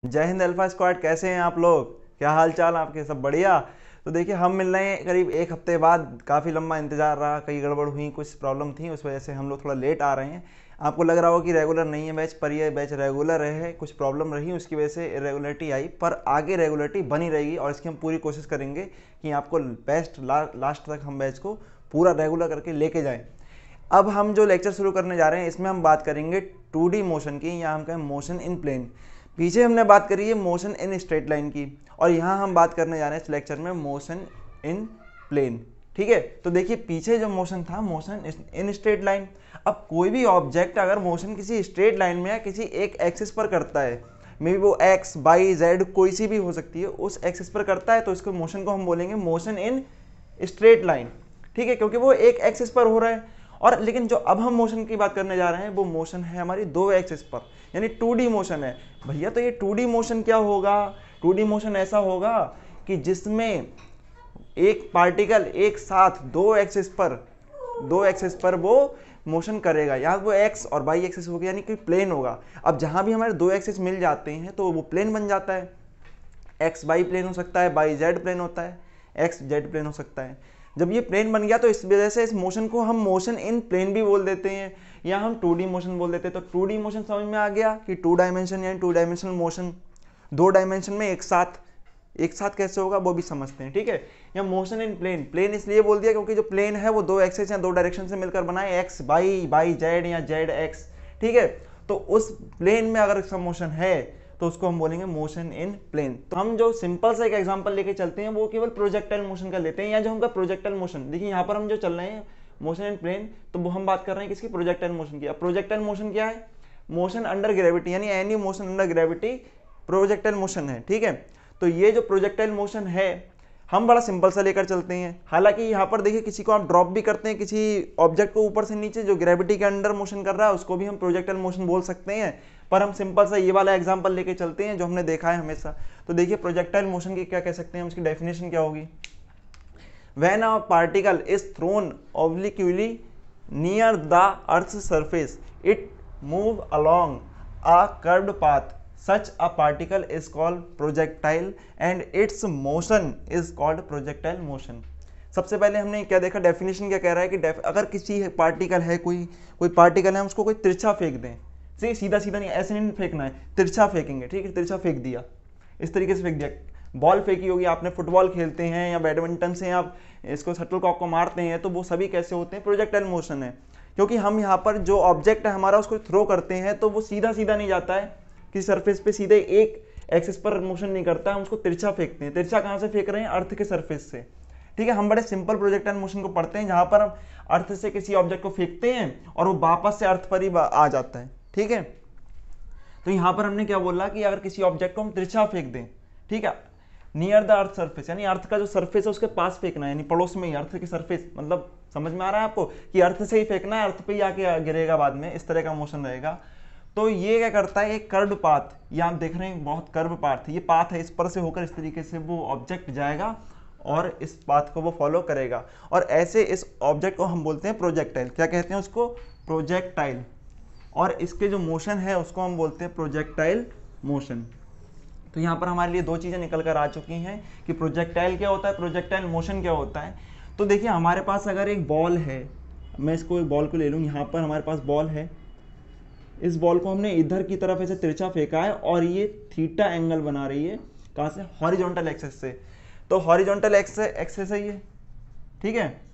जय Hind alpha squad. कैसे हैं आप लोग? क्या हाल चाल आपके? सब बढ़िया। तो देखिए, हम मिल रहे हैं करीब एक हफ्ते बाद। काफ़ी लंबा इंतजार रहा, कई गड़बड़ हुई, कुछ प्रॉब्लम थी, उस वजह से हम लोग थोड़ा लेट आ रहे हैं। आपको लग रहा होगा कि रेगुलर नहीं है बैच, पर ये बैच रेगुलर है। कुछ प्रॉब्लम रही, उसकी वजह से इरेगुलरिटी आई, पर आगे रेगुलरिटी बनी रहेगी और इसकी हम पूरी कोशिश करेंगे कि आपको बेस्ट लास्ट तक हम बैच को पूरा रेगुलर करके लेके जाएं। अब हम जो लेक्चर शुरू करने जा रहे हैं, इसमें हम बात करेंगे 2D मोशन की, या हम कहें मोशन इन प्लेन। पीछे हमने बात करी है मोशन इन स्ट्रेट लाइन की, और यहाँ हम बात करने जा रहे हैं इस लेक्चर में मोशन इन प्लेन। ठीक है, तो देखिए पीछे जो मोशन था मोशन इन स्ट्रेट लाइन। अब कोई भी ऑब्जेक्ट अगर मोशन किसी स्ट्रेट लाइन में या किसी एक एक्सिस पर करता है, मे बी वो एक्स वाई जेड कोई सी भी हो सकती है, उस एक्सिस पर करता है, तो इसको मोशन को हम बोलेंगे मोशन इन स्ट्रेट लाइन। ठीक है, क्योंकि वो एक एक्सिस पर हो रहा है। और लेकिन जो अब हम मोशन की बात करने जा रहे हैं वो मोशन है हमारी दो एक्सिस पर, यानी 2D मोशन है। भैया तो ये 2D मोशन क्या होगा? 2D मोशन ऐसा होगा कि जिसमें एक पार्टिकल एक साथ दो एक्सिस पर वो मोशन करेगा, या वो एक्स और वाई एक्सिस होगा, यानी कि प्लेन होगा। अब जहां भी हमारे दो एक्सिस मिल जाते हैं तो वो प्लेन बन जाता है। एक्स वाई प्लेन हो सकता है, वाई जेड प्लेन होता है, एक्स जेड प्लेन हो सकता है। जब ये प्लेन बन गया तो इस वजह से इस मोशन को हम मोशन इन प्लेन भी बोल देते हैं, या हम 2D मोशन बोल देते हैं। तो 2D मोशन समझ में आ गया कि 2 डायमेंशन यानी 2 डायमेंशनल मोशन, 2 डायमेंशन में एक साथ कैसे होगा वो भी समझते हैं। ठीक है, या मोशन इन प्लेन, प्लेन इसलिए बोल दिया क्योंकि जो प्लेन है वो दो एक्सिस या दो डायरेक्शन से मिलकर बना है, एक्स वाई, वाई जेड या जेड एक्स। ठीक है, तो उस प्लेन में अगर इसका मोशन है तो उसको हम बोलेंगे मोशन इन प्लेन। तो हम जो सिंपल सा एक एग्जांपल लेके चलते हैं वो केवल प्रोजेक्टाइल मोशन का लेते हैं, या जो हमका प्रोजेक्टाइल मोशन, देखिए यहाँ पर हम जो चल रहे हैं मोशन इन प्लेन, तो वो हम बात कर रहे हैं किसकी? प्रोजेक्टाइल मोशन की। अब प्रोजेक्टाइल मोशन क्या है? मोशन अंडर ग्रेविटी, यानी any motion under gravity projectile motion है। ठीक है, तो ये जो प्रोजेक्टाइल मोशन है हम बड़ा सिंपल सा लेकर चलते हैं। हालांकि यहाँ पर देखिए किसी को आप ड्रॉप भी करते हैं, किसी ऑब्जेक्ट को ऊपर से नीचे जो ग्रेविटी के अंडर मोशन कर रहा है उसको भी हम प्रोजेक्टाइल मोशन बोल सकते हैं, पर हम सिंपल सा ये वाला एग्जांपल लेके चलते हैं जो हमने देखा है हमेशा। तो देखिए प्रोजेक्टाइल मोशन की क्या कह सकते हैं, उसकी डेफिनेशन क्या होगी? When a particle is throne obliquely near the earth's surface it move along a curved path, such a particle is called projectile and its motion is called projectile motion। सबसे पहले हमने क्या देखा, डेफिनेशन क्या कह रहा है कि अगर किसी पार्टिकल है, कोई पार्टिकल है, उसको कोई तिरछा फेंक दें, सीधा सीधा नहीं, ऐसे नहीं फेंकना है, तिरछा फेंकेंगे। ठीक है, तिरछा फेंक दिया, इस तरीके से फेंक दिया। बॉल फेंकी होगी आपने, फुटबॉल खेलते हैं या बैडमिंटन से आप इसको शटलकॉक को मारते हैं, तो वो सभी कैसे होते हैं? प्रोजेक्टाइल मोशन है। क्योंकि हम यहाँ पर जो ऑब्जेक्ट है हमारा उसको थ्रो करते हैं तो वो सीधा सीधा नहीं जाता है, किसी सरफेस पे सीधे एक एक्सिस पर मोशन नहीं करता है, हम उसको तिरछा फेंकते हैं। तिरछा कहाँ से फेंक रहे हैं? अर्थ के सरफेस से। ठीक है, हम बड़े सिंपल प्रोजेक्टाइल मोशन को पढ़ते हैं जहां पर हम अर्थ से किसी ऑब्जेक्ट को फेंकते हैं और वो वापस से अर्थ पर ही आ जाता है। ठीक है, तो यहां पर हमने क्या बोला कि अगर किसी ऑब्जेक्ट को हम तिरछा फेंक दें, ठीक है, नियर द अर्थ सरफेस, यानी अर्थ का जो सरफेस है उसके पास फेंकना है, यानी पड़ोस में ही अर्थ के सरफेस, मतलब समझ में आ रहा है आपको कि अर्थ से ही फेंकना है, अर्थ पे ही आके गिरेगा बाद में, इस तरह का मोशन रहेगा। तो ये क्या करता है, एक कर्व पाथ, ये आप देख रहे हैं बहुत कर्व पाथ है, ये पाथ है, इस पर से होकर इस तरीके से वो ऑब्जेक्ट जाएगा और इस पाथ को वो फॉलो करेगा, और ऐसे इस ऑब्जेक्ट को हम बोलते हैं प्रोजेक्टाइल। क्या कहते हैं उसको? प्रोजेक्टाइल। और इसके जो मोशन है उसको हम बोलते हैं प्रोजेक्टाइल मोशन। तो यहाँ पर हमारे लिए दो चीज़ें निकल कर आ चुकी हैं कि प्रोजेक्टाइल क्या होता है, प्रोजेक्टाइल मोशन क्या होता है। तो देखिए हमारे पास अगर एक बॉल है, मैं इसको एक बॉल को ले लूँ, यहाँ पर हमारे पास बॉल है, इस बॉल को हमने इधर की तरफ ऐसे तिरछा फेंका है और ये थीटा एंगल बना रही है, कहाँ से? हॉरिजॉन्टल एक्सिस से। तो हॉरिजॉन्टल एक्सिस है ये, ठीक है,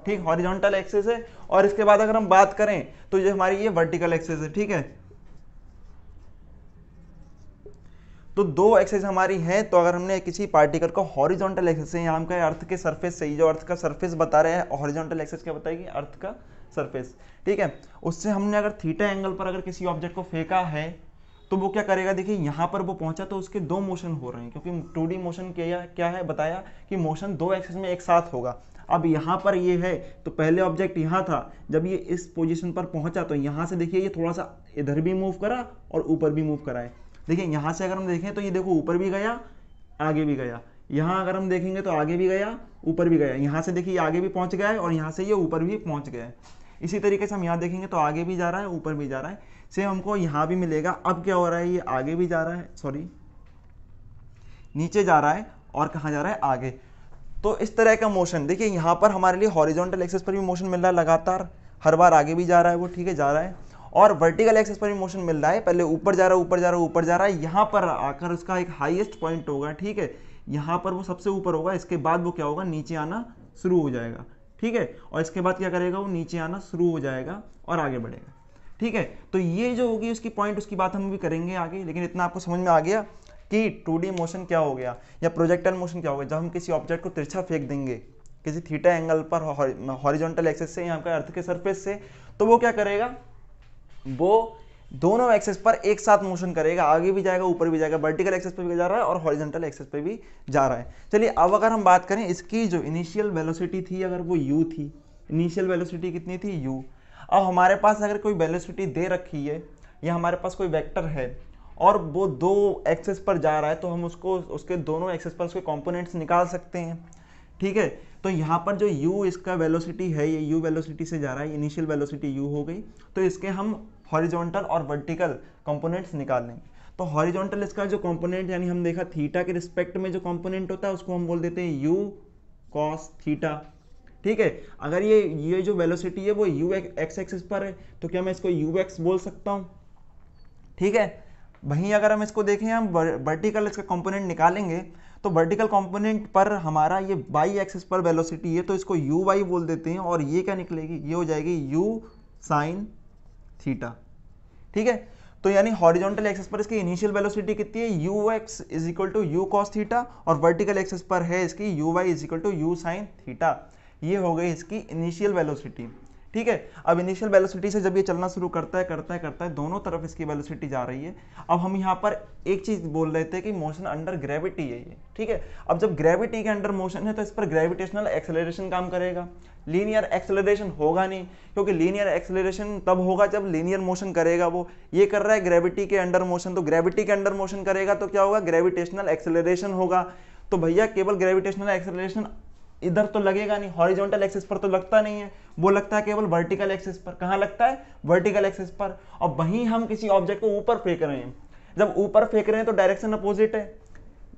ठीक, हॉरिजॉन्टल एक्सिस है। और इसके बाद अगर हम बात करें तो ये हमारी ये वर्टिकल एक्सिस है। ठीक है, तो दो एक्सिस हमारी हैं। तो अगर हमने किसी पार्टिकल को हॉरिजॉन्टल एक्सिस से, यहाँ हम कहें अर्थ के सरफेस से, जो अर्थ का सरफेस बता रहे हैं, हॉरिजॉन्टल एक्सिस क्या बताएगी? अर्थ का सरफेस। ठीक है, उससे हमने अगर थीटा एंगल पर अगर किसी ऑब्जेक्ट को फेंका है तो वो क्या करेगा? देखिए यहाँ पर वो पहुंचा तो उसके दो मोशन हो रहे हैं, क्योंकि 2D मोशन क्या है बताया कि मोशन दो एक्सिस में एक साथ होगा। अब यहाँ पर ये है तो पहले ऑब्जेक्ट यहाँ था, जब ये इस पोजीशन पर पहुंचा तो यहाँ से देखिए ये थोड़ा सा इधर भी मूव करा और ऊपर भी मूव करा है। देखिए यहाँ से अगर हम देखें तो ये देखो ऊपर भी गया, आगे भी गया। यहाँ अगर हम देखेंगे तो आगे भी गया, ऊपर भी गया। यहाँ से देखिए आगे भी पहुंच गया है और यहाँ से ये ऊपर भी पहुंच गया है। इसी तरीके से हम यहाँ देखेंगे तो आगे भी जा रहा है, ऊपर भी जा रहा है, सेम हमको यहाँ भी मिलेगा। अब क्या हो रहा है, ये आगे भी जा रहा है, सॉरी नीचे जा रहा है, और कहाँ जा रहा है, आगे। तो इस तरह का मोशन देखिए, यहाँ पर हमारे लिए हॉरिजॉन्टल एक्सिस पर भी मोशन मिल रहा है लगातार, हर बार आगे भी जा रहा है वो, ठीक है, जा रहा है, और वर्टिकल एक्सिस पर भी मोशन मिल रहा है, पहले ऊपर जा रहा है, ऊपर जा रहा है, ऊपर जा रहा है, यहाँ पर आकर उसका एक हाईएस्ट पॉइंट होगा, ठीक है, यहाँ पर वो सबसे ऊपर होगा, इसके बाद वो क्या होगा, नीचे आना शुरू हो जाएगा, ठीक है, और इसके बाद क्या करेगा, वो नीचे आना शुरू हो जाएगा और आगे बढ़ेगा, ठीक है। तो ये जो होगी उसकी पॉइंट, उसकी बात हम भी करेंगे आगे, लेकिन इतना आपको समझ में आ गया कि 2D मोशन क्या हो गया या प्रोजेक्टाइल मोशन क्या हो गया। जब हम किसी ऑब्जेक्ट को तिरछा फेंक देंगे किसी थीटा एंगल पर हॉरिजॉन्टल एक्सिस से, यहाँ पर अर्थ के सरफेस से, तो वो क्या करेगा, वो दोनों एक्सिस पर एक साथ मोशन करेगा, आगे भी जाएगा, ऊपर भी जाएगा, वर्टिकल एक्सिस पे भी जा रहा है और हॉरिजॉन्टल एक्सिस पे भी जा रहा है। चलिए अब अगर हम बात करें इसकी जो इनिशियल वेलोसिटी थी, अगर वो u थी, इनिशियल वेलोसिटी कितनी थी, u। अब हमारे पास अगर कोई वेलोसिटी दे रखी है या हमारे पास कोई वेक्टर है और वो दो एक्सिस पर जा रहा है, तो हम उसको उसके दोनों एक्सिस पर उसके कंपोनेंट्स निकाल सकते हैं, ठीक है। तो यहाँ पर जो u इसका वेलोसिटी है, ये u वेलोसिटी से जा रहा है, इनिशियल वेलोसिटी u हो गई, तो इसके हम हॉरिजॉन्टल और वर्टिकल कंपोनेंट्स निकाल लेंगे। तो हॉरिजॉन्टल इसका जो कंपोनेंट, यानी हम देखा थीटा के रिस्पेक्ट में जो कंपोनेंट होता है उसको हम बोल देते हैं u cos थीटा, ठीक है। अगर ये जो वेलोसिटी है वो u x एक्सिस पर है, तो क्या मैं इसको ux बोल सकता हूँ, ठीक है। वहीं अगर हम इसको देखें, हम वर्टिकल इसका कंपोनेंट निकालेंगे, तो वर्टिकल कंपोनेंट पर हमारा ये y एक्सिस पर वेलोसिटी है, तो इसको uy बोल देते हैं, और ये क्या निकलेगी, ये हो जाएगी u sin थीटा, ठीक है। तो यानी हॉरिजॉन्टल एक्सिस पर इसकी इनिशियल वेलोसिटी कितनी है, ux is equal to u cos theta, और वर्टिकल एक्सिस पर है इसकी uy is equal to u sin theta. ये हो गई इसकी इनिशियल वेलोसिटी, ठीक है। अब इनिशियल वेलोसिटी से जब ये चलना शुरू करता है, दोनों तरफ इसकी वेलोसिटी जा रही है। अब हम यहाँ पर एक चीज बोल रहे थे कि मोशन अंडर ग्रेविटी है ये, ठीक है। अब जब ग्रेविटी के अंडर मोशन है तो इस पर ग्रेविटेशनल एक्सेलरेशन काम करेगा, लीनियर एक्सेलरेशन होगा नहीं, क्योंकि लीनियर एक्सेलरेशन तब होगा जब लीनियर मोशन करेगा। वो ये कर रहा है ग्रेविटी के अंडर मोशन, तो ग्रेविटी के अंडर मोशन करेगा तो क्या होगा, ग्रेविटेशनल एक्सेलरेशन होगा। तो भैया केवल ग्रेविटेशनल एक्सेलरेशन इधर तो लगेगा नहीं, हॉरिजॉन्टल एक्सिस पर तो लगता नहीं है, वो लगता है केवल वर्टिकल एक्सिस पर। कहाँ लगता है, वर्टिकल एक्सिस पर। और वहीं हम किसी ऑब्जेक्ट को ऊपर फेंक रहे हैं, जब ऊपर फेंक रहे हैं तो डायरेक्शन अपोजिट है,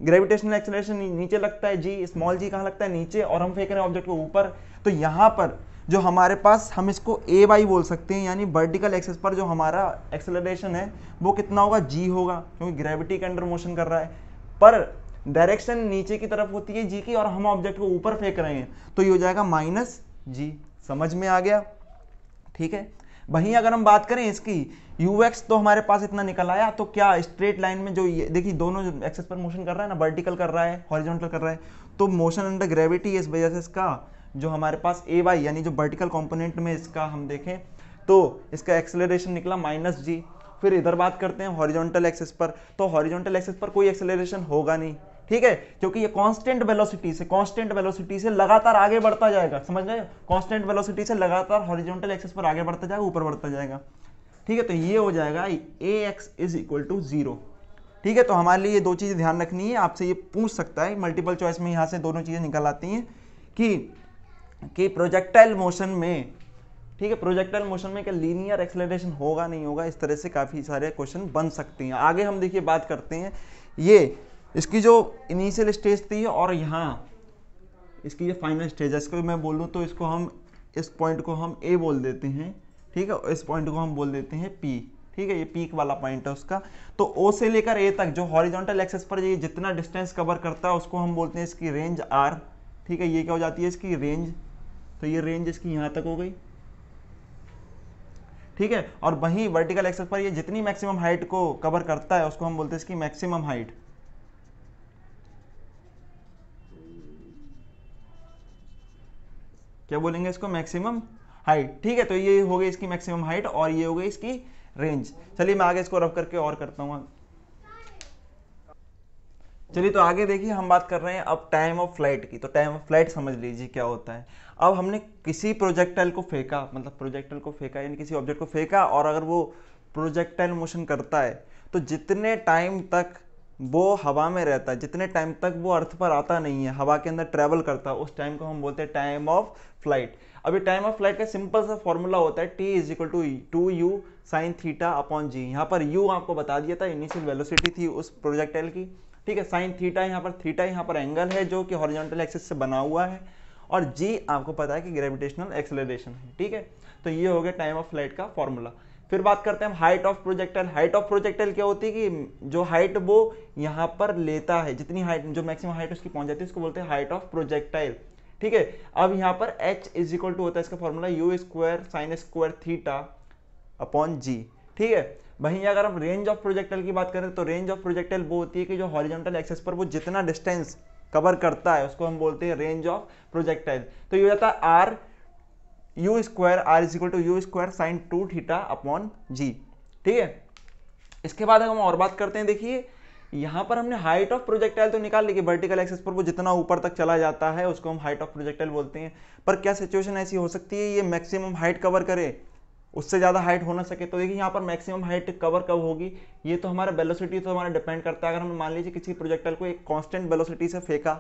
ग्रेविटेशनल एक्सेलरेशन नीचे लगता है, जी स्मॉल जी कहाँ लगता है, नीचे, और हम फेंक रहे हैं ऑब्जेक्ट को ऊपर। तो यहाँ पर जो हमारे पास, हम इसको ए वाई बोल सकते हैं, यानी वर्टिकल एक्सिस पर जो हमारा एक्सेलरेशन है वो कितना होगा, जी होगा, क्योंकि ग्रेविटी के अंडर मोशन कर रहा है, पर डायरेक्शन नीचे की तरफ होती है जी की, और हम ऑब्जेक्ट को ऊपर फेंक रहे हैं, तो ये हो जाएगा माइनस जी। समझ में आ गया, ठीक है। वहीं अगर हम बात करें इसकी ux, तो हमारे पास इतना निकल आया, तो क्या स्ट्रेट लाइन में जो ये देखिए दोनों एक्सिस पर मोशन कर रहा है ना, वर्टिकल कर रहा है, हॉरिजॉन्टल कर रहा है, तो मोशन अंडर ग्रेविटी है, इस वजह से इसका जो हमारे पास ए वाई यानी जो वर्टिकल कंपोनेंट में इसका हम देखें तो इसका एक्सेलरेशन निकला माइनस जी। फिर इधर बात करते हैं हॉरिजॉन्टल एक्सिस पर, तो हॉरिजॉन्टल एक्सिस पर कोई एक्सेलरेशन होगा नहीं, ठीक है, क्योंकि ये कांस्टेंट वेलोसिटी से लगातार आगे बढ़ता जाएगा, समझ रहे हो, कांस्टेंट वेलोसिटी से लगातार हॉरिजॉन्टल एक्सिस पर आगे बढ़ता जाएगा, ऊपर बढ़ता जाएगा, ठीक है। तो ये हो जाएगा ax इज इक्वल टू 0, ठीक है। तो हमारे लिए ये दो चीजें ध्यान रखनी है, आपसे ये पूछ सकता है मल्टीपल चॉइस में, यहाँ से दोनों चीजें निकल आती हैं कि प्रोजेक्टाइल मोशन में, ठीक है, प्रोजेक्टाइल मोशन में क्या लीनियर एक्सेलरेशन होगा नहीं होगा, इस तरह से काफी सारे क्वेश्चन बन सकते हैं। आगे हम देखिए बात करते हैं ये इसकी जो इनिशियल स्टेज थी और यहाँ इसकी ये फाइनल स्टेज है। इसको मैं बोलूँ तो इसको हम, इस पॉइंट को हम ए बोल देते हैं, ठीक है, इस पॉइंट को हम बोल देते हैं पी, ठीक है, ये पीक वाला पॉइंट है उसका। तो ओ से लेकर ए तक जो हॉरिजॉन्टल एक्सिस पर ये जितना डिस्टेंस कवर करता है उसको हम बोलते हैं इसकी रेंज आर, ठीक है। ये क्या हो जाती है इसकी रेंज, तो ये रेंज इसकी यहाँ तक हो गई, ठीक है। और वहीं वर्टिकल एक्सिस पर ये जितनी मैक्सिमम हाइट को कवर करता है उसको हम बोलते हैं इसकी मैक्सिमम हाइट, क्या बोलेंगे इसको, मैक्सिमम हाइट, ठीक है। तो ये हो गई इसकी मैक्सिमम हाइट और ये हो गई इसकी रेंज। चलिए मैं आगे इसको रब करके और करता हूँ। चलिए तो आगे देखिए हम बात कर रहे हैं अब टाइम ऑफ फ्लाइट की। तो टाइम ऑफ फ्लाइट समझ लीजिए क्या होता है। अब हमने किसी प्रोजेक्टाइल को फेंका, मतलब प्रोजेक्टाइल को फेंका यानी किसी ऑब्जेक्ट को फेंका, और अगर वो प्रोजेक्टाइल मोशन करता है तो जितने टाइम तक वो हवा में रहता है, जितने टाइम तक वो अर्थ पर आता नहीं है, हवा के अंदर ट्रैवल करता है, उस टाइम को हम बोलते हैं टाइम ऑफ फ्लाइट। अभी टाइम ऑफ फ्लाइट का सिंपल सा फॉर्मूला होता है t is equal to 2u sine theta upon g. यहाँ पर u आपको बता दिया था, इनिशियल वेलोसिटी थी उस प्रोजेक्टाइल की, ठीक है। साइन थीटा यहाँ पर, थीटा यहाँ पर एंगल है जो कि हॉरिजॉन्टल एक्सिस से बना हुआ है, और g आपको पता है कि ग्रेविटेशनल एक्सेलरेशन है, ठीक है। तो ये हो गया टाइम ऑफ फ्लाइट का फॉर्मूला। फिर बात करते हैं हम height of projectile. Height of projectile क्या होती है कि जो हाइट वो यहाँ पर लेता है, जितनी हाइट, जो मैक्सिमम हाइट उसकी पहुंच जाती है, उसको बोलते हैं हाइट ऑफ प्रोजेक्टाइल, ठीक है। अब यहाँ पर h इज इक्वल टू होता है इसका formula u square sine square theta upon g, ठीक है। वहीं अगर हम रेंज ऑफ प्रोजेक्टाइल की बात करें तो रेंज ऑफ प्रोजेक्टाइल वो होती है कि जो हॉरिजॉन्टल एक्सिस पर वो जितना डिस्टेंस कवर करता है उसको हम बोलते हैं रेंज ऑफ प्रोजेक्टाइल। तो ये हो जाता है R u square, R is equal to u square sine 2 theta upon g, ठीक है। इसके बाद हम और बात करते हैं, देखिए यहाँ पर हमने हाइट ऑफ प्रोजेक्टाइल तो निकाल ली कि वर्टिकल एक्सिस पर वो जितना ऊपर तक चला जाता है उसको हम हाइट ऑफ प्रोजेक्टाइल बोलते हैं। पर क्या सिचुएशन ऐसी हो सकती है ये मैक्सिमम हाइट कवर करे, उससे ज़्यादा हाइट हो ना सके? तो देखिए यहाँ पर मैक्सिमम हाइट कवर कब होगी, ये तो हमारा वेलोसिटी तो हमारा डिपेंड करता है। अगर हम मान लीजिए किसी प्रोजेक्टाइल को एक कांस्टेंट वेलोसिटी से फेंका,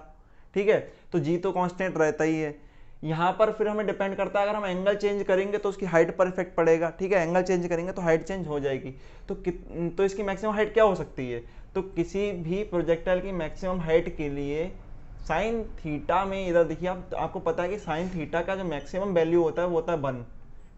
ठीक है, तो जी तो कांस्टेंट रहता ही है। यहाँ पर फिर हमें डिपेंड करता है, अगर हम एंगल चेंज करेंगे तो उसकी हाइट पर इफेक्ट पड़ेगा, ठीक है, एंगल चेंज करेंगे तो हाइट चेंज हो जाएगी। तो इसकी मैक्सिमम हाइट क्या हो सकती है? तो किसी भी प्रोजेक्टाइल की मैक्सिमम हाइट के लिए साइन थीटा में, इधर देखिए आपको पता है कि साइन थीटा का जो मैक्सिमम वैल्यू होता है वो होता है 1,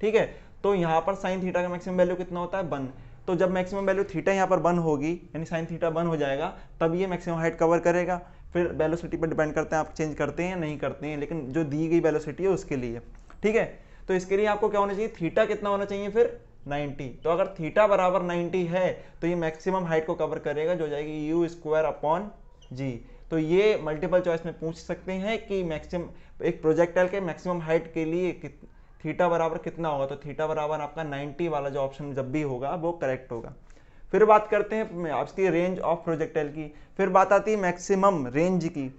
ठीक है। तो यहाँ पर साइन थीटा का मैक्सिमम वैल्यू कितना होता है 1। तो जब मैक्सिमम वैल्यू थीटा यहाँ पर 1 होगी, यानी साइन थीटा 1 हो जाएगा, तब ये मैक्सिमम हाइट कवर करेगा। फिर वेलोसिटी पर डिपेंड करते हैं आप चेंज करते हैं या नहीं करते हैं, लेकिन जो दी गई वेलोसिटी है उसके लिए, ठीक है। तो इसके लिए आपको क्या होना चाहिए, थीटा कितना होना चाहिए फिर 90। तो अगर थीटा बराबर 90 है तो ये मैक्सिमम हाइट को कवर करेगा, जो हो जाएगी यू स्क्वायर अपॉन जी। तो ये मल्टीपल चॉइस में पूछ सकते हैं कि मैक्सिमम एक प्रोजेक्टाइल के मैक्सिमम हाइट के लिए थीटा बराबर कितना होगा। तो थीटा बराबर आपका 90 वाला जो ऑप्शन जब भी होगा वो करेक्ट होगा। फिर बात करते हैं आपकी रेंज ऑफ प्रोजेक्टाइल की। फिर बात आती है मैक्सिमम रेंज की।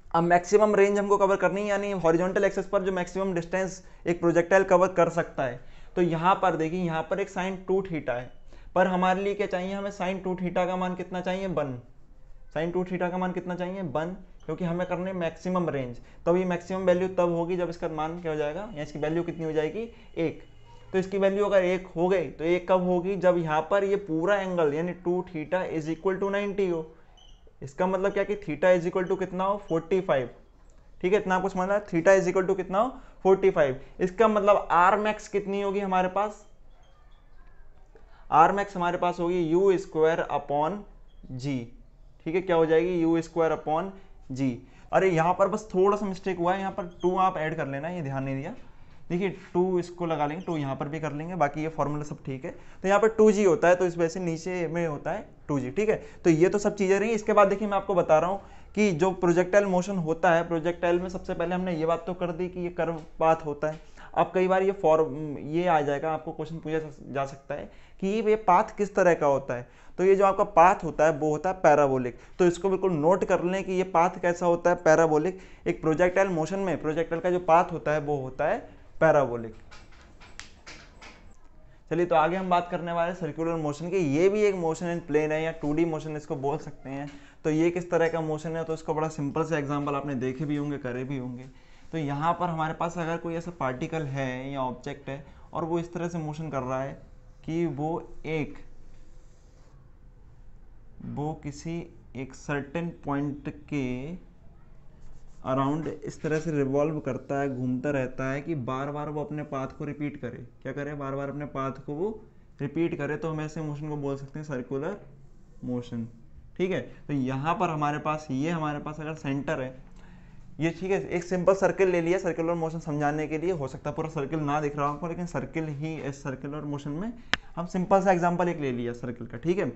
अब मैक्सिमम रेंज हमको कवर करनी है, यानी हॉरिजॉन्टल एक्सिस पर जो मैक्सिमम डिस्टेंस एक प्रोजेक्टाइल कवर कर सकता है। तो यहाँ पर देखिए, यहाँ पर एक साइन 2 थीटा है, पर हमारे लिए क्या चाहिए, हमें साइन 2 थीटा का मान कितना चाहिए 1। साइन 2 थीटा का मान कितना चाहिए 1, क्योंकि हमें करने मैक्सिमम रेंज। तब ये मैक्सिमम वैल्यू तब होगी जब इसका मान क्या हो जाएगा, या इसकी वैल्यू कितनी हो जाएगी 1। तो इसकी वैल्यू अगर 1 हो गई तो 1 कब होगी, जब यहाँ पर ये पूरा एंगल यानी 2 थीटा इज इक्वल टू 90 हो। इसका मतलब क्या कि थीटा इज इक्वल टू कितना हो 45, ठीक है। इतना आपको समझना है, थीटा इज इक्वल टू कितना हो 45। इसका मतलब आर मैक्स कितनी होगी हमारे पास, आर मैक्स हमारे पास होगी यू स्क्वायर अपॉन जी, ठीक है। क्या हो जाएगी यू स्क्वायर अपॉन जी। अरे यहाँ पर बस थोड़ा सा मिस्टेक हुआ है, यहाँ पर 2 आप ऐड कर लेना, ये ध्यान नहीं दिया। देखिए 2 इसको लगा लेंगे, 2 यहाँ पर भी कर लेंगे, बाकी ये फॉर्मूला सब ठीक है। तो यहाँ पर 2g होता है, तो इस वजह से नीचे में होता है 2g, ठीक है। तो ये तो सब चीज़ें रही। इसके बाद देखिए मैं आपको बता रहा हूँ कि जो प्रोजेक्टाइल मोशन होता है, प्रोजेक्टाइल में सबसे पहले हमने ये बात तो कर दी कि ये कर्व पाथ होता है। अब कई बार ये आ जाएगा, आपको क्वेश्चन पूछा जा सकता है कि ये पाथ किस तरह का होता है। तो ये जो आपका पाथ होता है वो होता है पैराबोलिक। तो इसको बिल्कुल नोट कर लें कि ये पाथ कैसा होता है, पैराबोलिक। एक प्रोजेक्टाइल मोशन में प्रोजेक्टाइल का जो पाथ होता है वो होता है पैराबोलिक। चलिए, तो आगे हम बात करने वाले सर्कुलर मोशन की। ये भी एक मोशन इन प्लेन है, या 2D मोशन इसको बोल सकते हैं। तो ये किस तरह का मोशन है, तो इसको बड़ा सिंपल से एग्जांपल आपने देखे भी होंगे, करे भी होंगे। तो यहाँ पर हमारे पास अगर कोई ऐसा पार्टिकल है या ऑब्जेक्ट है और वो इस तरह से मोशन कर रहा है कि वो किसी एक सर्टेन पॉइंट के अराउंड इस तरह से रिवॉल्व करता है, घूमता रहता है कि बार बार वो अपने पाथ को रिपीट करे। क्या करे, बार बार अपने पाथ को वो रिपीट करे। तो हम ऐसे मोशन को बोल सकते हैं सर्कुलर मोशन, ठीक है। तो यहाँ पर हमारे पास अगर सेंटर है ये, ठीक है, एक सिंपल सर्किल ले लिया सर्कुलर मोशन समझाने के लिए। हो सकता है पूरा सर्किल ना दिख रहा हो, लेकिन सर्किल ही इस सर्कुलर मोशन में हम सिंपल सा एग्जांपल एक ले लिया सर्किल का, ठीक है।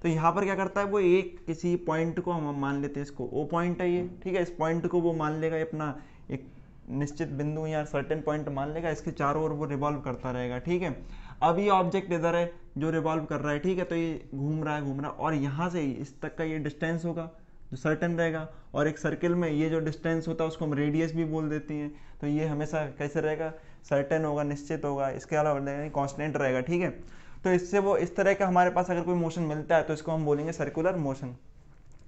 तो यहाँ पर क्या करता है, वो एक किसी पॉइंट को हम मान लेते हैं, इसको ओ पॉइंट है ये, ठीक है। इस पॉइंट को वो मान लेगा, अपना एक निश्चित बिंदु या सर्टेन पॉइंट मान लेगा, इसके चारों ओर वो रिवॉल्व करता रहेगा, ठीक है। अब ये ऑब्जेक्ट इधर है जो रिवॉल्व कर रहा है, ठीक है। तो ये घूम रहा है और यहाँ से इस तक का ये डिस्टेंस होगा जो सर्टेन रहेगा, और एक सर्किल में ये जो डिस्टेंस होता है उसको हम रेडियस भी बोल देते हैं। तो ये हमेशा कैसे रहेगा, सर्टेन होगा, निश्चित होगा, इसके अलावा कांस्टेंट रहेगा, ठीक है। तो इससे वो इस तरह का हमारे पास अगर कोई मोशन मिलता है तो इसको हम बोलेंगे सर्कुलर मोशन,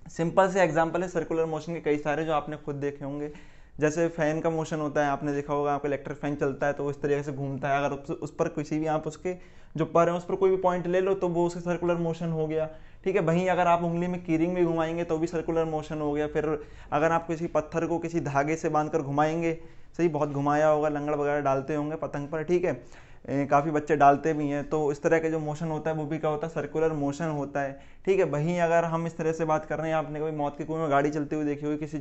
सिंपल से एग्जांपल है सर्कुलर मोशन के कई सारे जो आपने खुद देखे होंगे। जैसे फैन का मोशन होता है, आपने देखा होगा, आपका इलेक्ट्रिक फैन चलता है तो वो इस तरीके से घूमता है। अगर उस पर किसी भी आप उसके जो पर है उस पर कोई भी पॉइंट ले लो तो वो उसका सर्कुलर मोशन हो गया, ठीक है। वहीं अगर आप उंगली में कीरिंग भी घुमाएंगे तो भी सर्कुलर मोशन हो गया। फिर अगर आप किसी पत्थर को किसी धागे से बांधकर घुमाएंगे, सही, बहुत घुमाया होगा, लंगड़ वगैरह डालते होंगे पतंग पर, ठीक है, काफ़ी बच्चे डालते भी हैं, तो इस तरह का जो मोशन होता है वो भी क्या होता है, सर्कुलर मोशन होता है, ठीक है। वहीं अगर हम इस तरह से बात कर रहे हैं, आपने कभी मौत के कुएं में गाड़ी चलती हुई देखी होगी, किसी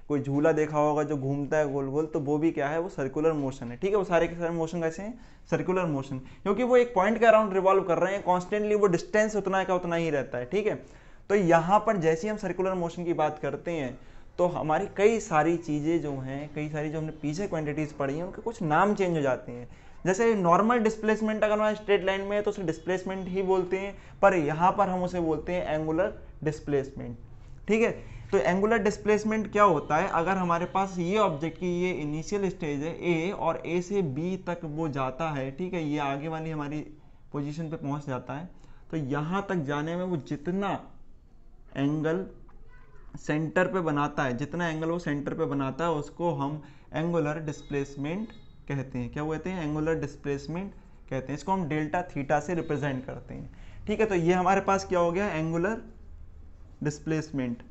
कोई झूला देखा होगा जो घूमता है गोल गोल, तो वो भी क्या है, वो सर्कुलर मोशन है, ठीक है। वो सारे के सारे मोशन कैसे हैं, सर्कुलर मोशन, क्योंकि वो एक पॉइंट के अराउंड रिवॉल्व कर रहे हैं कॉन्स्टेंटली, वो डिस्टेंस उतना का उतना ही रहता है, ठीक है। तो यहाँ पर जैसे ही हम सर्कुलर मोशन की बात करते हैं तो हमारी कई सारी चीज़ें जो हैं, कई सारी जो हमने पीछे क्वांटिटीज़ पढ़ी हैं, उनके कुछ नाम चेंज हो जाते हैं। जैसे नॉर्मल डिस्प्लेसमेंट अगर हमारा स्ट्रेट लाइन में है तो उसे डिस्प्लेसमेंट ही बोलते हैं, पर यहाँ पर हम उसे बोलते हैं एंगुलर डिस्प्लेसमेंट, ठीक है। तो एंगुलर डिस्प्लेसमेंट क्या होता है, अगर हमारे पास ये ऑब्जेक्ट की ये इनिशियल स्टेज है ए और ए से बी तक वो जाता है, ठीक है, ये आगे वाली हमारी पोजीशन पे पहुंच जाता है, तो यहाँ तक जाने में वो जितना एंगल सेंटर पे बनाता है, जितना एंगल वो सेंटर पे बनाता है, उसको हम एंगुलर डिस्प्लेसमेंट कहते हैं। क्या कहते हैं, एंगुलर डिस्प्लेसमेंट कहते हैं। इसको हम डेल्टा थीटा से रिप्रेजेंट करते हैं, ठीक है। तो ये हमारे पास क्या हो गया, एंगुलर डिस्प्लेसमेंट।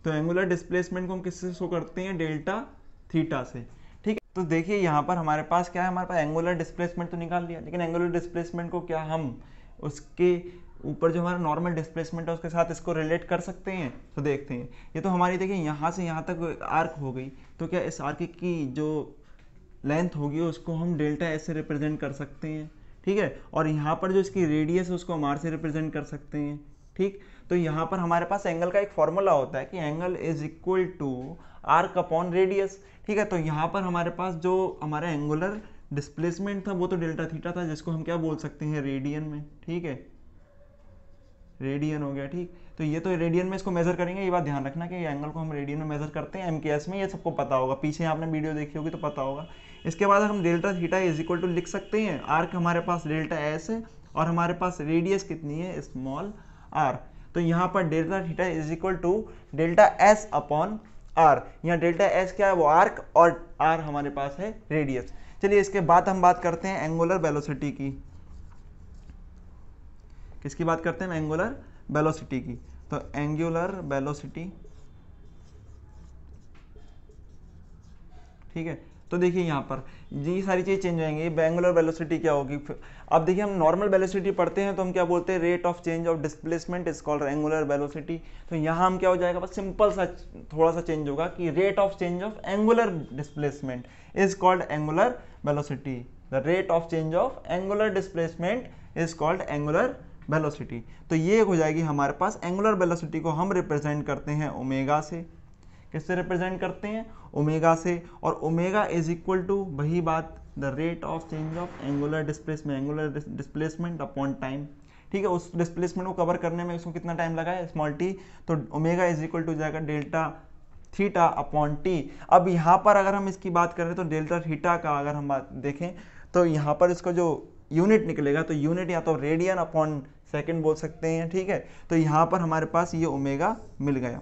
तो एंगुलर डिस्प्लेसमेंट को हम किससे शो करते हैं, डेल्टा थीटा से, ठीक है। तो देखिए यहाँ पर हमारे पास क्या है, हमारे पास एंगुलर डिस्प्लेसमेंट तो निकाल लिया, लेकिन एंगुलर डिस्प्लेसमेंट को क्या हम उसके ऊपर जो हमारा नॉर्मल डिस्प्लेसमेंट है उसके साथ इसको रिलेट कर सकते हैं। तो देखते हैं, ये तो हमारी देखिए यहाँ से यहाँ तक आर्क हो गई, तो क्या इस आर्क की जो लेंथ होगी उसको हम डेल्टा एस से रिप्रेजेंट कर सकते हैं, ठीक है। और यहाँ पर जो इसकी रेडियस है उसको हम आर से रिप्रेजेंट कर सकते हैं, ठीक। तो यहाँ पर हमारे पास एंगल का एक फॉर्मूला होता है कि angle is equal to arc upon radius, ठीक है। तो यहाँ पर हमारे पास जो हमारा एंगुलर डिस्प्लेसमेंट था वो तो डेल्टा थीटा था, जिसको हम क्या बोल सकते हैं, रेडियन में, ठीक है, रेडियन हो गया, ठीक। तो ये तो रेडियन में इसको मेजर करेंगे, ये बात ध्यान रखना कि एंगल को हम रेडियन में मेजर करते हैं एमकेएस में, ये सबको पता होगा, पीछे आपने वीडियो देखी होगी तो पता होगा। इसके बाद हम delta theta is equal to लिख सकते हैं, आर्क हमारे पास डेल्टा एस है और हमारे पास रेडियस कितनी है, स्मॉल आर। तो यहाँ पर delta theta is equal to delta S upon R. यहाँ डेल्टा एस क्या है, वो आर्क, और आर हमारे पास है रेडियस। चलिए इसके बाद हम बात करते हैं एंगुलर वेलोसिटी की। किसकी बात करते हैं, एंगुलर वेलोसिटी की। तो एंगुलर वेलोसिटी, ठीक है। तो देखिए यहाँ पर ये सारी चीज़ चेंज हो जाएंगी। एंगुलर वेलोसिटी क्या होगी, अब देखिए हम नॉर्मल वेलोसिटी पढ़ते हैं तो हम क्या बोलते हैं, rate of change of displacement is called angular velocity. तो यहाँ हम क्या हो जाएगा, बस सिंपल सा थोड़ा सा चेंज होगा कि rate of change of angular displacement is called angular velocity. The rate of change of angular displacement is called angular velocity. तो ये हो जाएगी हमारे पास, एंगुलर वेलोसिटी को हम रिप्रेजेंट करते हैं ओमेगा से। किससे रिप्रेजेंट करते हैं, ओमेगा से। और ओमेगा इज इक्वल टू वही बात, the rate of change of angular displacement upon time, ठीक है। उस डिस्प्लेसमेंट को कवर करने में उसको कितना टाइम लगा है, स्मॉल टी। तो ओमेगा इज इक्वल टू जाएगा डेल्टा थीटा अपॉन टी। अब यहाँ पर अगर हम इसकी बात करें तो डेल्टा थीटा का अगर हम बात देखें तो यहाँ पर इसको जो यूनिट निकलेगा तो यूनिट या तो रेडियन अपॉन सेकंड बोल सकते हैं, ठीक है। तो यहाँ पर हमारे पास ये ओमेगा मिल गया।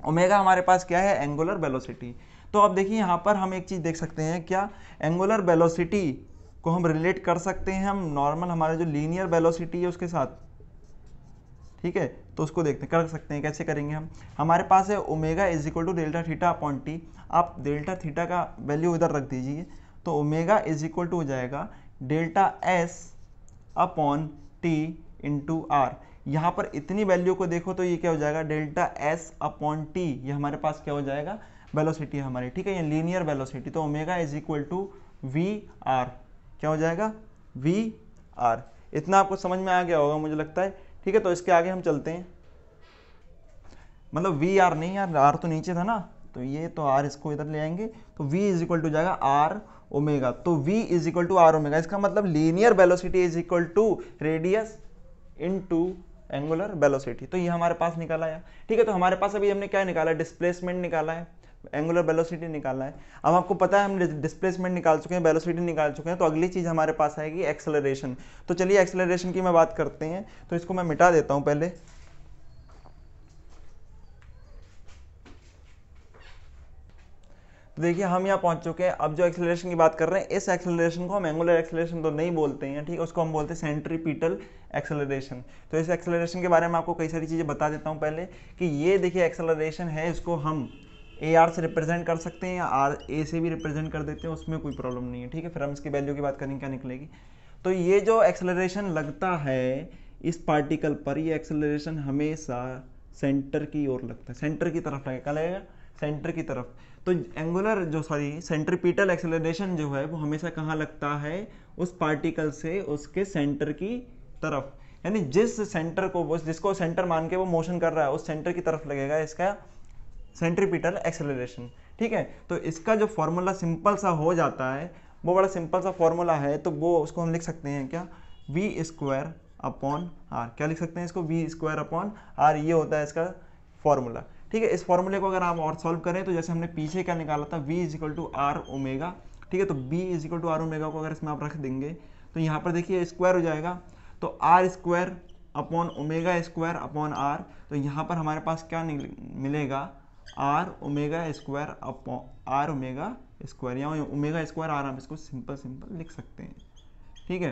ओमेगा हमारे पास क्या है, एंगुलर वेलोसिटी। तो अब देखिए यहाँ पर हम एक चीज़ देख सकते हैं, क्या एंगुलर वेलोसिटी को हम रिलेट कर सकते हैं हम नॉर्मल हमारे जो लीनियर वेलोसिटी है उसके साथ, ठीक है। तो उसको देखते कर सकते हैं, कैसे करेंगे हम, हमारे पास है omega is equal to delta theta upon T. आप डेल्टा थीटा का वैल्यू इधर रख दीजिए, तो ओमेगा इज इक्वल टू हो जाएगा delta S upon T into R. यहाँ पर इतनी वैल्यू को देखो तो ये क्या हो जाएगा, डेल्टा एस अपॉन टी, ये हमारे पास क्या हो जाएगा, वेलोसिटी हमारी, ठीक है, ये लीनियर वेलोसिटी। तो omega is equal to V R, क्या हो जाएगा, वी आर। इतना आपको समझ में आ गया होगा मुझे लगता है, ठीक है। तो इसके आगे हम चलते हैं, मतलब वी आर नहीं यार, आर तो नीचे था ना, तो ये तो आर इसको इधर ले आएंगे, तो v इज इक्वल टू जाएगा आर ओमेगा। तो v is equal to R omega, इसका मतलब linear velocity is equal to radius into angular velocity. तो ये हमारे पास निकाला है, ठीक है। तो हमारे पास अभी हमने क्या निकाला, डिस्प्लेसमेंट निकाला है। एंगुलर वेलोसिटी निकालना है। अब आपको पता है हम डिस्प्लेसमेंट निकाल चुके हैं, वेलोसिटी निकाल चुके हैं, तो अगली चीज़ हमारे पास आएगी एक्सेलरेशन। तो चलिए एक्सेलरेशन की मैं बात करते हैं, तो इसको मैं मिटा देता हूँ पहले। तो देखिए हम यहाँ पहुँच चुके हैं। अब जो एक्सेलरेशन की बात कर रहे हैं, इस एक्सेलरेशन को हम एंगुलर एक्सेलरेशन तो नहीं बोलते हैं, ठीक है, उसको हम बोलते हैं सेंट्रीपिटल एक्सेलरेशन। तो इस एक्सेलरेशन के बारे में आपको कई सारी चीज़ें बता देता हूँ पहले, कि ये देखिए एक्सेलरेशन है, इसको हम AR से रिप्रेजेंट कर सकते हैं या RA से भी रिप्रेजेंट कर देते हैं, उसमें कोई प्रॉब्लम नहीं है, ठीक है। फिर हम इसकी वैल्यू की बात करेंगे क्या निकलेगी। तो ये जो एक्सेलरेशन लगता है इस पार्टिकल पर, ये एक्सेलरेशन हमेशा सेंटर की ओर लगता है, सेंटर की तरफ लगेगा, क्या लगेगा, सेंटर की तरफ। तो एंगुलर जो सेंट्रीपिटल एक्सेलरेशन जो है वो हमेशा कहाँ लगता है, उस पार्टिकल से उसके सेंटर की तरफ, यानी जिस सेंटर को वो, जिसको सेंटर मान के वो मोशन कर रहा है, उस सेंटर की तरफ लगेगा इसका सेंट्रीपिटल एक्सेलरेशन, ठीक है। तो इसका जो फॉर्मूला सिंपल सा हो जाता है, वो बड़ा सिंपल सा फॉर्मूला है, तो वो उसको हम लिख सकते हैं क्या, v² अपॉन r। क्या लिख सकते हैं इसको, v² अपॉन r, ये होता है इसका फॉर्मूला, ठीक है। इस फॉर्मूले को अगर आप और सॉल्व करें, तो जैसे हमने पीछे क्या निकाला था, v = r ओमेगा, ठीक है। तो v = r ओमेगा को अगर इसमें आप रख देंगे, तो यहाँ पर देखिए स्क्वायर हो जाएगा, तो r² अपॉन ओमेगा² अपॉन r। तो यहाँ पर हमारे पास क्या मिलेगा, r ओमेगा² अपॉन r ओमेगा², या ओमेगा² r, आप इसको सिंपल लिख सकते हैं, ठीक है।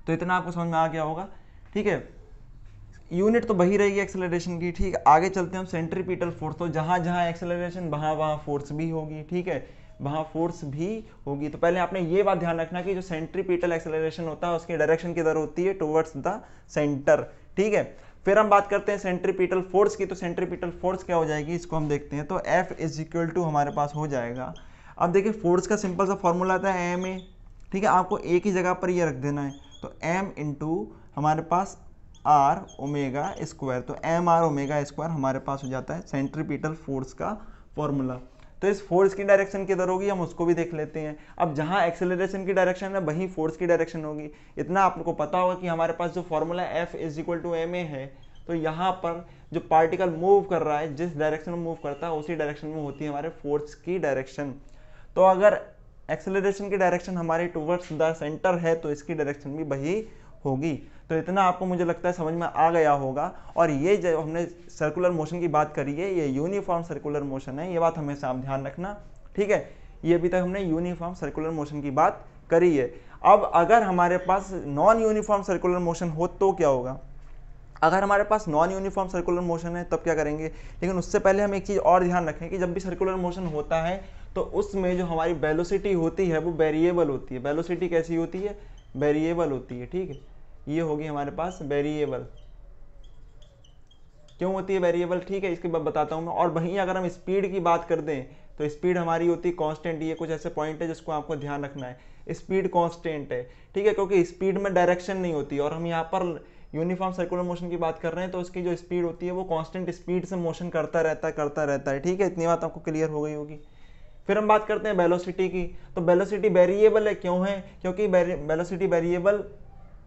तो इतना आपको समझ में आ गया होगा, ठीक है। यूनिट तो वही रहेगी एक्सेलरेशन की, ठीक है। आगे चलते हैं हम सेंट्रीपिटल फोर्स। तो जहाँ जहाँ एक्सेलरेशन वहाँ फोर्स भी होगी, ठीक है, वहाँ फोर्स भी होगी। तो पहले आपने ये बात ध्यान रखना कि जो सेंट्रीपिटल एक्सेलरेशन होता है उसकी डायरेक्शन किधर होती है, टुवर्ड्स द सेंटर, ठीक है। फिर हम बात करते हैं सेंट्रीपिटल फोर्स की। तो सेंट्रीपिटल फोर्स क्या हो जाएगी, इसको हम देखते हैं। तो F = हमारे पास हो जाएगा, अब देखिए फोर्स का सिंपल सा फॉर्मूला आता है ma, ठीक है। आपको एक ही जगह पर ये रख देना है, तो m इंटू हमारे पास r ओमेगा², तो mr ओमेगा² हमारे पास हो जाता है सेंट्रीपिटल फोर्स का फॉर्मूला। तो इस फोर्स की डायरेक्शन किधर होगी, हम उसको भी देख लेते हैं। अब जहाँ एक्सेलरेशन की डायरेक्शन है वहीं फोर्स की डायरेक्शन होगी। इतना आपको पता होगा कि हमारे पास जो फॉर्मूला F = ma है, तो यहाँ पर जो पार्टिकल मूव कर रहा है, जिस डायरेक्शन में मूव करता है उसी डायरेक्शन में होती है हमारे फोर्स की डायरेक्शन। तो अगर एक्सेलरेशन की डायरेक्शन हमारी टुवर्ड्स द सेंटर है, तो इसकी डायरेक्शन भी वही होगी। तो इतना आपको मुझे लगता है समझ में आ गया होगा। और ये जो हमने सर्कुलर मोशन की बात करी है, ये यूनिफॉर्म सर्कुलर मोशन है, ये बात हमेशा आप ध्यान रखना, ठीक है। ये अभी तक हमने यूनिफॉर्म सर्कुलर मोशन की बात करी है। अब अगर हमारे पास नॉन यूनिफॉर्म सर्कुलर मोशन हो तो क्या होगा, अगर हमारे पास नॉन यूनिफॉर्म सर्कुलर मोशन है तब क्या करेंगे। लेकिन उससे पहले हम एक चीज़ और ध्यान रखें कि जब भी सर्कुलर मोशन होता है तो उसमें जो हमारी वेलोसिटी होती है वो वेरिएबल होती है। वेलोसिटी कैसी होती है, वेरिएबल होती है, ठीक है। ये होगी हमारे पास वेरिएबल। क्यों होती है वेरिएबल, ठीक है, इसके बाद बताता हूँ मैं। और वहीं अगर हम स्पीड की बात कर दें तो स्पीड हमारी होती है कांस्टेंट। ये कुछ ऐसे पॉइंट है जिसको आपको ध्यान रखना है, स्पीड कांस्टेंट है, ठीक है, क्योंकि स्पीड में डायरेक्शन नहीं होती। और हम यहाँ पर यूनिफॉर्म सर्कुलर मोशन की बात कर रहे हैं, तो उसकी जो स्पीड होती है वो कांस्टेंट स्पीड से मोशन करता रहता है, ठीक है। इतनी बात आपको क्लियर हो गई होगी। फिर हम बात करते हैं वेलोसिटी की। तो वेलोसिटी वेरिएबल है, क्यों है, क्योंकि वेलोसिटी वेरिएबल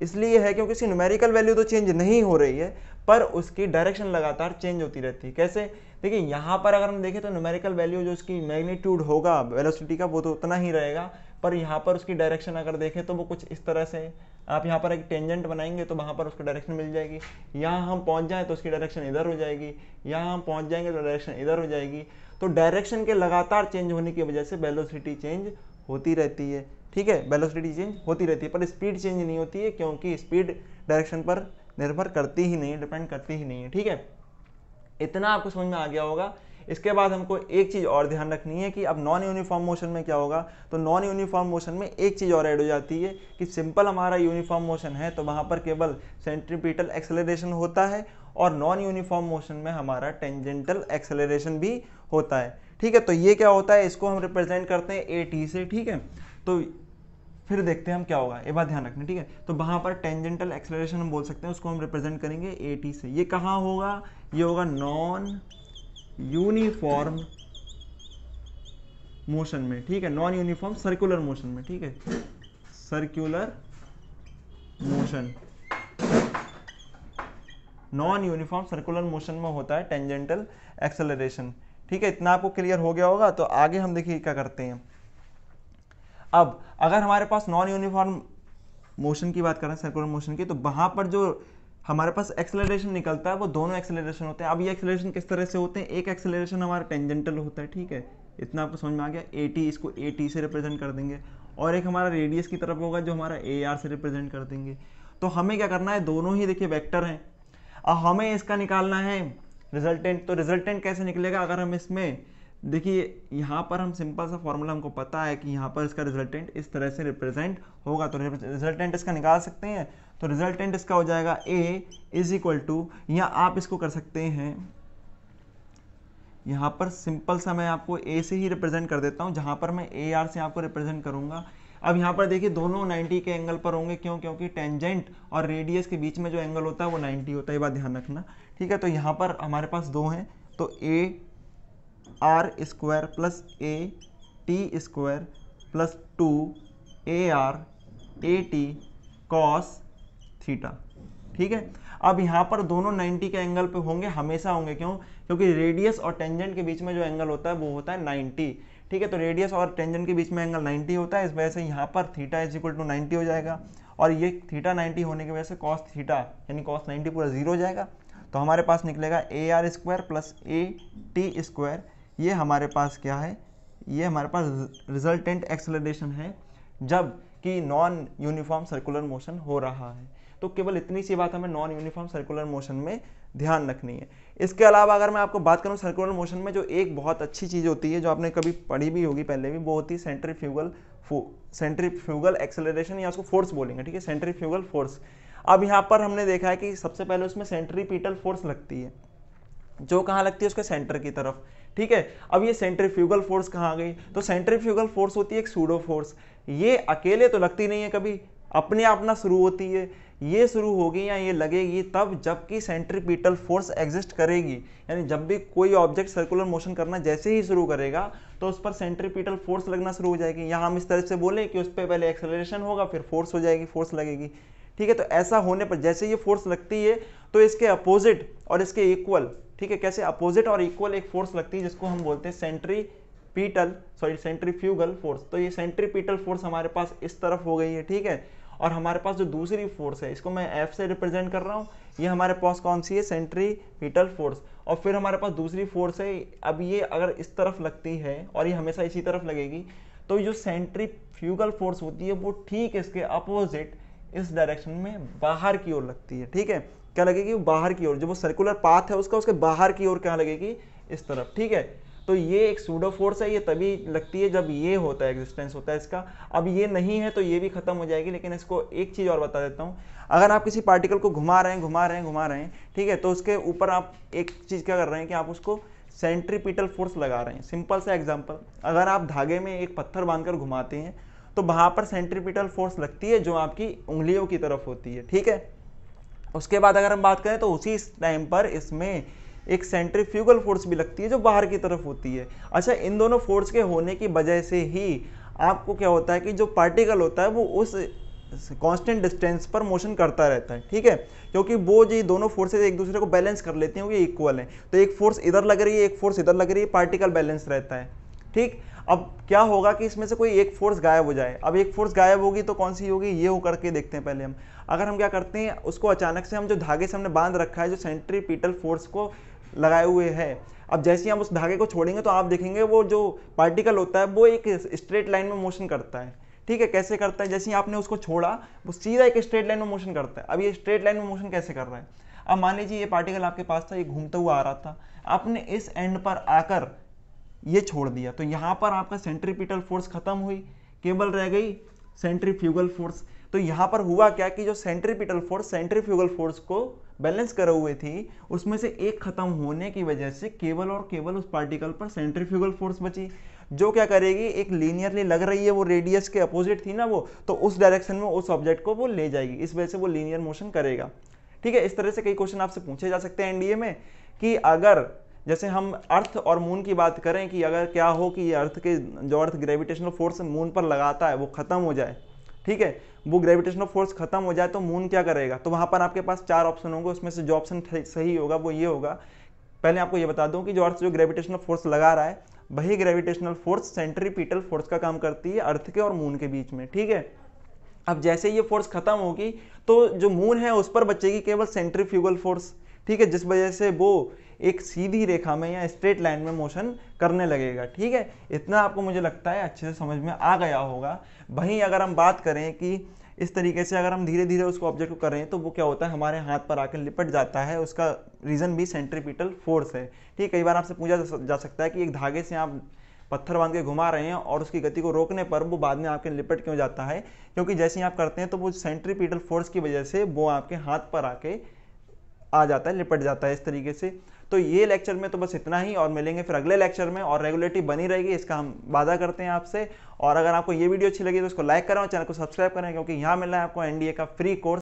इसलिए है क्योंकि इसकी न्यूमेरिकल वैल्यू तो चेंज नहीं हो रही है, पर उसकी डायरेक्शन लगातार चेंज होती रहती है। कैसे, देखिए यहाँ पर अगर हम देखें तो न्यूमेरिकल वैल्यू जो उसकी मैग्नीट्यूड होगा वेलोसिटी का वो तो उतना ही रहेगा, पर यहाँ पर उसकी डायरेक्शन अगर देखें तो वो कुछ इस तरह से, आप यहाँ पर एक टेंजेंट बनाएंगे तो वहाँ पर उसको डायरेक्शन मिल जाएगी। यहाँ हम पहुँच जाएँ तो उसकी डायरेक्शन इधर हो जाएगी, यहाँ हम पहुँच जाएंगे तो डायरेक्शन इधर हो जाएगी। तो डायरेक्शन के लगातार चेंज होने की वजह से वेलोसिटी चेंज होती रहती है, ठीक है। वेलोसिटी चेंज होती रहती है पर स्पीड चेंज नहीं होती है, क्योंकि स्पीड डायरेक्शन पर निर्भर करती ही नहीं है, डिपेंड करती ही नहीं है, ठीक है। इतना आपको समझ में आ गया होगा। इसके बाद हमको एक चीज़ और ध्यान रखनी है कि अब नॉन यूनिफॉर्म मोशन में क्या होगा। तो नॉन यूनिफॉर्म मोशन में एक चीज़ और ऐड हो जाती है कि सिंपल हमारा यूनिफॉर्म मोशन है तो वहाँ पर केवल सेंट्रीपिटल एक्सेलरेशन होता है, और नॉन यूनिफॉर्म मोशन में हमारा टेंजेंटल एक्सेलरेशन भी होता है, ठीक है। तो ये क्या होता है, इसको हम रिप्रेजेंट करते हैं AT से, ठीक है। तो फिर देखते हैं हम क्या होगा, ये बात ध्यान रखना, ठीक है। तो वहाँ पर टेंजेंटल एक्सेलरेशन हम बोल सकते हैं, उसको हम रिप्रेजेंट करेंगे AT से। ये कहाँ होगा, ये होगा नॉन यूनिफॉर्म मोशन में, ठीक है, नॉन यूनिफॉर्म सर्कुलर मोशन में, ठीक है, circular motion. Non uniform circular motion में होता है टेंजेंटल एक्सेलरेशन, ठीक है, इतना आपको क्लियर हो गया होगा। तो आगे हम देखिए क्या करते हैं। अब अगर हमारे पास नॉन यूनिफॉर्म मोशन की बात करें, सर्कुलर मोशन की, तो वहां पर जो हमारे पास एक्सेलरेशन निकलता है वो दोनों एक्सेलरेशन होते हैं। अब ये एक्सेलरेशन किस तरह से होते हैं, एक एक्सेलरेशन हमारा टेंजेंटल होता है, ठीक है, इतना आपको समझ में आ गया, AT, इसको AT से रिप्रेजेंट कर देंगे, और एक हमारा रेडियस की तरफ होगा जो हमारा AR से रिप्रेजेंट कर देंगे। तो हमें क्या करना है, दोनों ही देखिए वेक्टर हैं, अब हमें इसका निकालना है रिजल्टेंट। तो रिजल्टेंट कैसे निकलेगा, अगर हम इसमें देखिए यहाँ पर हम सिंपल सा फॉर्मूला हमको पता है कि यहाँ पर इसका रिजल्टेंट इस तरह से रिप्रेजेंट होगा, तो रिजल्टेंट इसका निकाल सकते हैं। तो रिजल्टेंट इसका हो जाएगा A इज इक्वल टू, या आप इसको कर सकते हैं, यहाँ पर सिंपल सा मैं आपको A से ही रिप्रेजेंट कर देता हूँ, जहाँ पर मैं AR से आपको रिप्रेजेंट करूँगा। अब यहाँ पर देखिए दोनों 90 के एंगल पर होंगे, क्यों, क्योंकि टेंजेंट और रेडियस के बीच में जो एंगल होता है वो 90 होता है, ये बात ध्यान रखना, ठीक है। तो यहाँ पर हमारे पास दो हैं, तो AR square plus AT square plus 2AR AT cos theta, ठीक है। अब यहाँ पर दोनों 90 के एंगल पे होंगे, हमेशा होंगे, क्यों, क्योंकि रेडियस और टेंजेंट के बीच में जो एंगल होता है वो होता है 90, ठीक है। तो रेडियस और टेंजेंट के बीच में एंगल 90 होता है, इस वजह से यहाँ पर थीटा इज इक्वल टू 90 हो जाएगा, और ये थीटा 90 होने की वजह से कॉस थीटा यानी कॉस 90 पूरा 0 हो जाएगा। तो हमारे पास निकलेगा AR square plus AT square, ये हमारे पास क्या है, ये हमारे पास रिजल्टेंट एक्सेलरेशन है जब कि नॉन यूनिफॉर्म सर्कुलर मोशन हो रहा है। तो केवल इतनी सी बात हमें नॉन यूनिफॉर्म सर्कुलर मोशन में ध्यान रखनी है। इसके अलावा अगर मैं आपको बात करूं सर्कुलर मोशन में, जो एक बहुत अच्छी चीज़ होती है जो आपने कभी पढ़ी भी होगी पहले भी, वो होती है सेंट्रीफ्यूगल एक्सेलरेशन, या उसको फोर्स बोलेंगे, ठीक है, सेंट्रीफ्यूगल फोर्स। अब यहाँ पर हमने देखा है कि सबसे पहले उसमें सेंट्रीपिटल फोर्स लगती है, जो कहाँ लगती है, उसके सेंटर की तरफ, ठीक है। अब ये सेंट्रीफ्यूगल फोर्स कहाँ गई, तो सेंट्रीफ्यूगल फोर्स होती है एक सूडो फोर्स, ये अकेले तो लगती नहीं है कभी, अपने आप ना शुरू होती है, ये शुरू होगी या ये लगेगी तब जबकि सेंट्रीपिटल फोर्स एग्जिस्ट करेगी, यानी जब भी कोई ऑब्जेक्ट सर्कुलर मोशन करना जैसे ही शुरू करेगा तो उस पर सेंट्रीपिटल फोर्स लगना शुरू हो जाएगी। यहाँ हम इस तरह से बोले कि उस पर पहले एक्सेलरेशन होगा फिर फोर्स हो जाएगी, फोर्स लगेगी, ठीक है। तो ऐसा होने पर जैसे ये फोर्स लगती है तो इसके अपोजिट और इसके इक्वल, ठीक है, कैसे अपोजिट और इक्वल एक फोर्स लगती है जिसको हम बोलते हैं सेंट्रीफ्यूगल फोर्स। तो ये सेंट्रीपिटल फोर्स हमारे पास इस तरफ हो गई है, ठीक है। और हमारे पास जो दूसरी फोर्स है इसको मैं F से रिप्रेजेंट कर रहा हूँ, ये हमारे पास कौन सी है, सेंट्रीपिटल फोर्स। और फिर हमारे पास दूसरी फोर्स है, अब ये अगर इस तरफ लगती है और ये हमेशा इसी तरफ लगेगी, तो जो सेंट्रीफ्यूगल फोर्स होती है वो ठीक इसके अपोजिट इस डायरेक्शन में बाहर की ओर लगती है, ठीक है। क्या लगेगी, बाहर की ओर, जो वो सर्कुलर पाथ है उसका, उसके बाहर की ओर क्या लगेगी, इस तरफ, ठीक है। तो ये एक सूडो फोर्स है, ये तभी लगती है जब ये होता है, एग्जिस्टेंस होता है इसका। अब ये नहीं है तो ये भी खत्म हो जाएगी। लेकिन इसको एक चीज़ और बता देता हूँ, अगर आप किसी पार्टिकल को घुमा रहे हैं, ठीक है, तो उसके ऊपर आप एक चीज़ क्या कर रहे हैं कि आप उसको सेंट्रीपिटल फोर्स लगा रहे हैं। सिंपल सा एग्जाम्पल, अगर आप धागे में एक पत्थर बांधकर घुमाते हैं तो वहाँ पर सेंट्रीपिटल फोर्स लगती है जो आपकी उंगलियों की तरफ होती है, ठीक है। उसके बाद अगर हम बात करें तो उसी टाइम पर इसमें एक सेंट्रीफ्यूगल फोर्स भी लगती है जो बाहर की तरफ होती है। अच्छा, इन दोनों फोर्स के होने की वजह से ही आपको क्या होता है कि जो पार्टिकल होता है वो उस कांस्टेंट डिस्टेंस पर मोशन करता रहता है, ठीक है, क्योंकि वो जो दोनों फोर्सेज एक दूसरे को बैलेंस कर लेती हैं, वो इक्वल हैं। तो एक फोर्स इधर लग रही है, एक फोर्स इधर लग रही है, पार्टिकल बैलेंस रहता है, ठीक। अब क्या होगा कि इसमें से कोई एक फोर्स गायब हो जाए। अब एक फोर्स गायब होगी तो कौन सी होगी, ये हो करके देखते हैं पहले हम। अगर हम क्या करते हैं, उसको अचानक से हम जो धागे से हमने बांध रखा है, जो सेंट्रीपिटल फोर्स को लगाए हुए है, अब जैसे ही हम उस धागे को छोड़ेंगे तो आप देखेंगे वो जो पार्टिकल होता है वो एक स्ट्रेट लाइन में मोशन करता है, ठीक है। कैसे करता है, जैसे ही आपने उसको छोड़ा वो सीधा एक स्ट्रेट लाइन में मोशन करता है। अब ये स्ट्रेट लाइन में मोशन कैसे कर रहा है, अब मान लीजिए ये पार्टिकल आपके पास था, ये घूमता हुआ आ रहा था, आपने इस एंड पर आकर ये छोड़ दिया, तो यहाँ पर आपका सेंट्रीपिटल फोर्स खत्म हुई, केवल रह गई सेंट्रीफ्यूगल फोर्स। तो यहाँ पर हुआ क्या कि जो सेंट्रीपिटल फोर्स सेंट्रीफ्यूगल फोर्स को बैलेंस करे हुए थी, उसमें से एक खत्म होने की वजह से केवल और केवल उस पार्टिकल पर सेंट्रीफ्यूगल फोर्स बची, जो क्या करेगी, एक लीनियरली लग रही है, वो रेडियस के अपोजिट थी ना वो, तो उस डायरेक्शन में उस ऑब्जेक्ट को वो ले जाएगी, इस वजह से वो लीनियर मोशन करेगा, ठीक है। इस तरह से कई क्वेश्चन आपसे पूछे जा सकते हैं एनडीए में कि अगर जैसे हम अर्थ और मून की बात करें कि अगर क्या हो कि ये अर्थ के जो अर्थ ग्रेविटेशनल फोर्स मून पर लगाता है वो खत्म हो जाए, ठीक है, वो ग्रेविटेशनल फोर्स खत्म हो जाए तो मून क्या करेगा, तो वहां पर आपके पास चार ऑप्शन होंगे, उसमें से जो ऑप्शन सही होगा वो ये होगा पहले आपको ये बता दूं कि जो अर्थ जो ग्रेविटेशनल फोर्स लगा रहा है, वही ग्रेविटेशनल फोर्स सेंट्रीपिटल फोर्स का काम करती है अर्थ के और मून के बीच में, ठीक है। अब जैसे ये फोर्स खत्म होगी तो जो मून है उस पर बचेगी केवल सेंट्रीफ्यूगल फोर्स, ठीक है, जिस वजह से वो एक सीधी रेखा में या स्ट्रेट लाइन में मोशन करने लगेगा, ठीक है। इतना आपको मुझे लगता है अच्छे से समझ में आ गया होगा। वहीं अगर हम बात करें कि इस तरीके से अगर हम धीरे धीरे उसको ऑब्जेक्ट को कर रहे हैं तो वो क्या होता है, हमारे हाथ पर आकर लिपट जाता है, उसका रीज़न भी सेंट्रीपिटल फोर्स है, ठीक। कई बार आपसे पूछा जा सकता है कि एक धागे से आप पत्थर बांध के घुमा रहे हैं और उसकी गति को रोकने पर वो बाद में आपके लिपट क्यों जाता है, क्योंकि जैसे ही आप करते हैं तो वो सेंट्रीपिटल फोर्स की वजह से वो आपके हाथ पर आके आ जाता है, लिपट जाता है इस तरीके से। तो ये लेक्चर में तो बस इतना ही, और मिलेंगे फिर अगले लेक्चर में, और रेगुलरिटी बनी रहेगी इसका हम वादा करते हैं आपसे। और अगर आपको ये वीडियो अच्छी लगी तो इसको लाइक करें और चैनल को सब्सक्राइब करें, क्योंकि यहाँ मिल रहा है आपको एनडीए का फ्री कोर्स